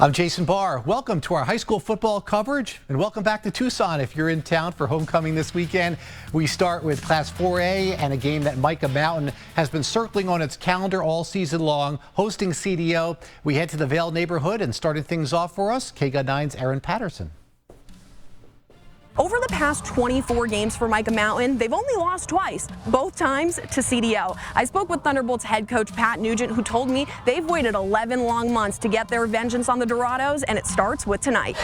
I'm Jason Barr. Welcome to our high school football coverage, and welcome back to Tucson if you're in town for homecoming this weekend. We start with Class 4A and a game that Mica Mountain has been circling on its calendar all season long, hosting CDO. We head to the Vale neighborhood, and starting things off for us, KGUN 9's Aaron Patterson. Over the past 24 games for Mica Mountain, they've only lost twice, both times to CDO. I spoke with Thunderbolts head coach Pat Nugent, who told me they've waited 11 long months to get their vengeance on the Dorados, and it starts with tonight.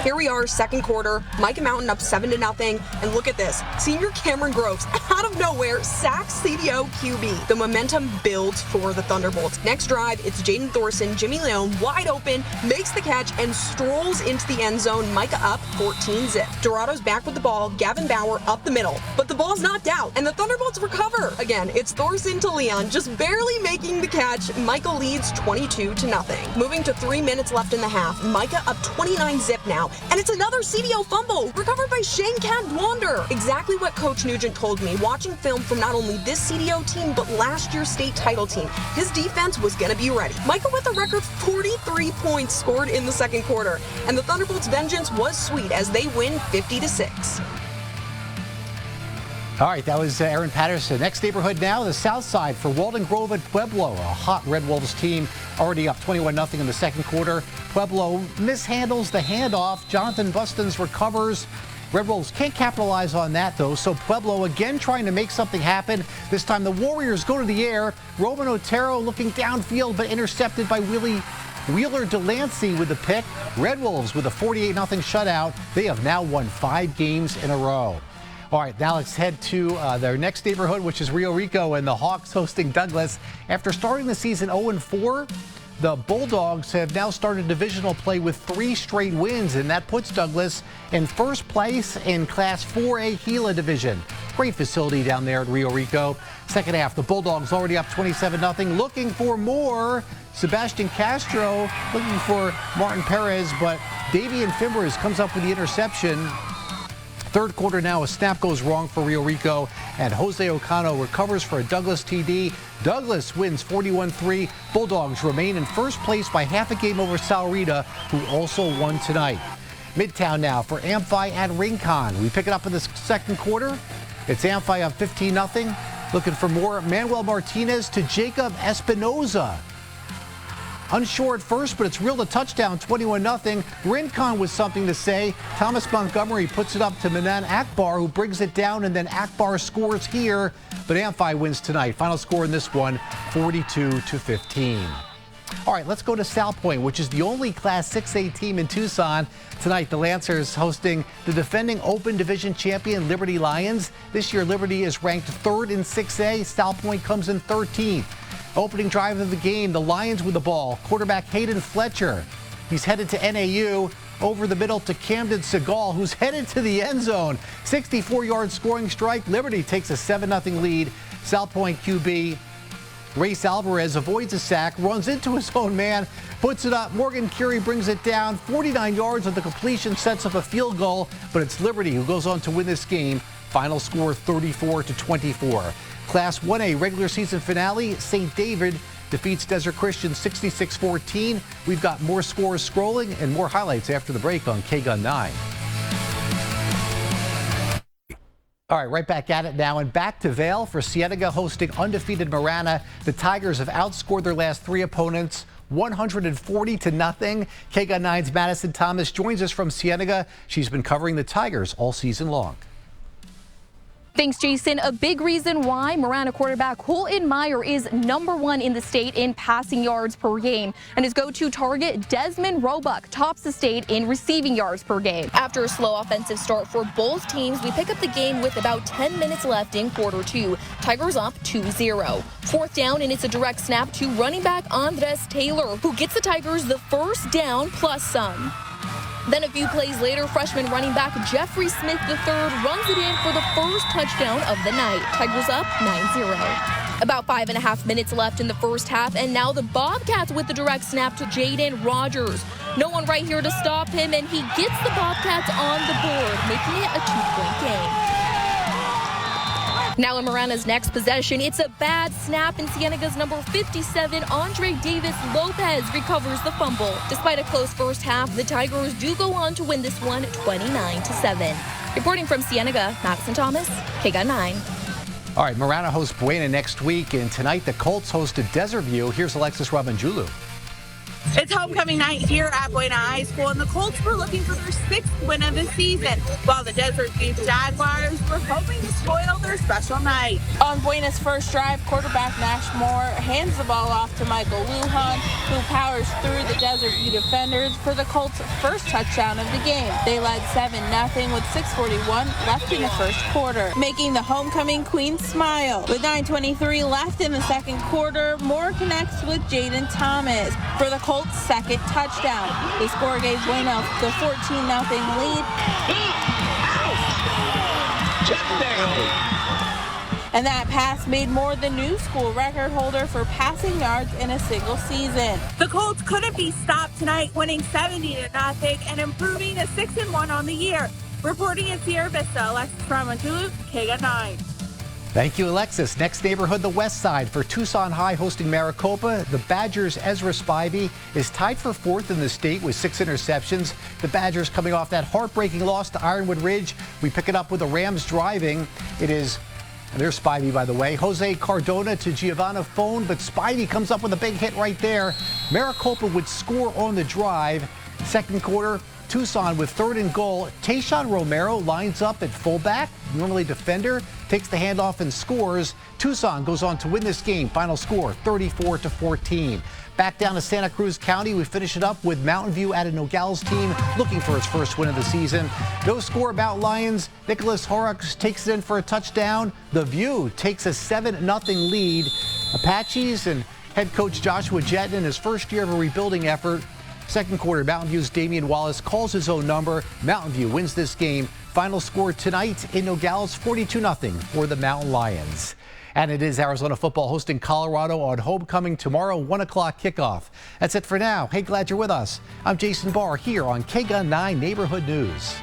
Here we are, second quarter, Mica Mountain up 7-0, and look at this. Senior Cameron Groves, out of nowhere, sacks CDO QB. The momentum builds for the Thunderbolts. Next drive, it's Jaden Thorson, Jimmy Leone, wide open, makes the catch, and strolls into the end zone. Mica up 14-zip. Dorados back with the ball, Gavin Bauer up the middle, but the ball's knocked out, and the Thunderbolts recover. Again, it's Thorson to Leon, just barely making the catch. Mica leads 22-0. Moving to 3 minutes left in the half, Mica up 29-zip now, and it's another CDO fumble, recovered by Shane Cadwander. Exactly what Coach Nugent told me, watching film from not only this CDO team, but last year's state title team. His defense was gonna be ready. Mica with a record 43 points scored in the second quarter, and the Thunderbolts' vengeance was sweet as they win 50-6. All right, that was Aaron Patterson. Next neighborhood now, the south side for Walden Grove at Pueblo. A hot Red Wolves team already up 21-0 in the second quarter. Pueblo mishandles the handoff. Jonathan Bustins recovers. Red Wolves can't capitalize on that, though, so Pueblo again trying to make something happen. This time the Warriors go to the air. Roman Otero looking downfield, but intercepted by Wheeler Delancey with the pick. Red Wolves with a 48-0 shutout. They have now won 5 games in a row. All right, now let's head to their next neighborhood, which is Rio Rico, and the Hawks hosting Douglas. After starting the season 0-4, the Bulldogs have now started divisional play with 3 straight wins, and that puts Douglas in first place in Class 4A Gila Division. Great facility down there at Rio Rico. Second half, the Bulldogs already up 27-0, looking for more. Sebastian Castro looking for Martin Perez, but Davian Fimbres comes up with the interception. Third quarter now, a snap goes wrong for Rio Rico, and Jose Ocano recovers for a Douglas TD. Douglas wins 41-3. Bulldogs remain in first place by half a game over Sahuarita, who also won tonight. Midtown now for Amphi and Rincon. We pick it up in the second quarter. It's Amphi up 15-0. Looking for more. Manuel Martinez to Jacob Espinoza. Unsure at first, but it's reeled a touchdown, 21-0. Rincon with something to say. Thomas Montgomery puts it up to Manan Akbar, who brings it down, and then Akbar scores here. But Amphi wins tonight. Final score in this one, 42-15. All right, let's go to Salpointe, which is the only Class 6A team in Tucson. Tonight, the Lancers hosting the defending Open Division champion Liberty Lions. This year, Liberty is ranked 3rd in 6A. Salpointe comes in 13th. Opening drive of the game, the Lions with the ball. Quarterback Hayden Fletcher. He's headed to NAU. Over the middle to Camden Segal, who's headed to the end zone. 64-yard scoring strike. Liberty takes a 7-0 lead. Salpointe QB Race Alvarez avoids a sack, runs into his own man, puts it up. Morgan Curie brings it down. 49 yards of the completion sets up a field goal, but it's Liberty who goes on to win this game. Final score 34-24. Class 1A regular season finale, St. David defeats Desert Christian 66-14. We've got more scores scrolling and more highlights after the break on KGUN 9. All right, right back at it now, and back to Vale for Cienega hosting undefeated Marana. The Tigers have outscored their last 3 opponents 140-0. KGUN 9's Madison Thomas joins us from Cienega. She's been covering the Tigers all season long. Thanks, Jason. A big reason why Marana quarterback Colton Meyer is #1 in the state in passing yards per game. And his go-to target, Desmond Roebuck, tops the state in receiving yards per game. After a slow offensive start for both teams, we pick up the game with about 10 minutes left in quarter 2. Tigers up 2-0. Fourth down, and it's a direct snap to running back Andres Taylor, who gets the Tigers the first down plus some. Then a few plays later, freshman running back Jeffrey Smith III runs it in for the first touchdown of the night. Tigers up 9-0. About 5.5 minutes left in the first half, and now the Bobcats with the direct snap to Jaden Rogers. No one right here to stop him, and he gets the Bobcats on the board, making it a 2-point game. Now in Marana's next possession, it's a bad snap, and Cienega's number 57, Andre Davis Lopez, recovers the fumble. Despite a close first half, the Tigers do go on to win this one 29-7. Reporting from Cienega, Madison Thomas, KGUN 9. All right, Marana hosts Buena next week, and tonight the Colts hosted Desert View. Here's Alexis Rabanjulu. It's homecoming night here at Buena High School, and the Colts were looking for their 6th win of the season, while the Desert View Jaguars were hoping to spoil their special night. On Buena's first drive, quarterback Nash Moore hands the ball off to Michael Lujan, who powers through the Desert View defenders for the Colts' first touchdown of the game. They led 7-0 with 6:41 left in the first quarter, making the homecoming queen smile. With 9:23 left in the second quarter, Moore connects with Jaden Thomas for the Colts' second touchdown. The score gave Buena the 14-0 lead. And that pass made Moore the new school record holder for passing yards in a single season. The Colts couldn't be stopped tonight, winning 70-0 and improving to 6-1 on the year. Reporting in Sierra Vista, Alexis Ramanjulu, KGUN 9. Thank you, Alexis. Next neighborhood, the West Side, for Tucson High hosting Maricopa. The Badgers' Ezra Spivey is tied for 4th in the state with 6 interceptions. The Badgers coming off that heartbreaking loss to Ironwood Ridge. We pick it up with the Rams driving. It is, and there's Spivey, by the way, Jose Cardona to Giovanna Phone, but Spivey comes up with a big hit right there. Maricopa would score on the drive. Second quarter, Tucson with 3rd and goal. Tayshawn Romero lines up at fullback, normally defender, takes the handoff and scores. Tucson goes on to win this game. Final score 34-14. Back down to Santa Cruz County, we finish it up with Mountain View at a Nogales team looking for its first win of the season. No score about Lions. Nicholas Horrocks takes it in for a touchdown. The View takes a 7-0 lead. Apaches and head coach Joshua Jetton in his first year of a rebuilding effort. Second quarter, Mountain View's Damian Wallace calls his own number. Mountain View wins this game. Final score tonight in Nogales, 42-0 for the Mountain Lions. And it is Arizona football hosting Colorado on homecoming tomorrow, 1 o'clock kickoff. That's it for now. Hey, glad you're with us. I'm Jason Barr here on KGUN 9 Neighborhood News.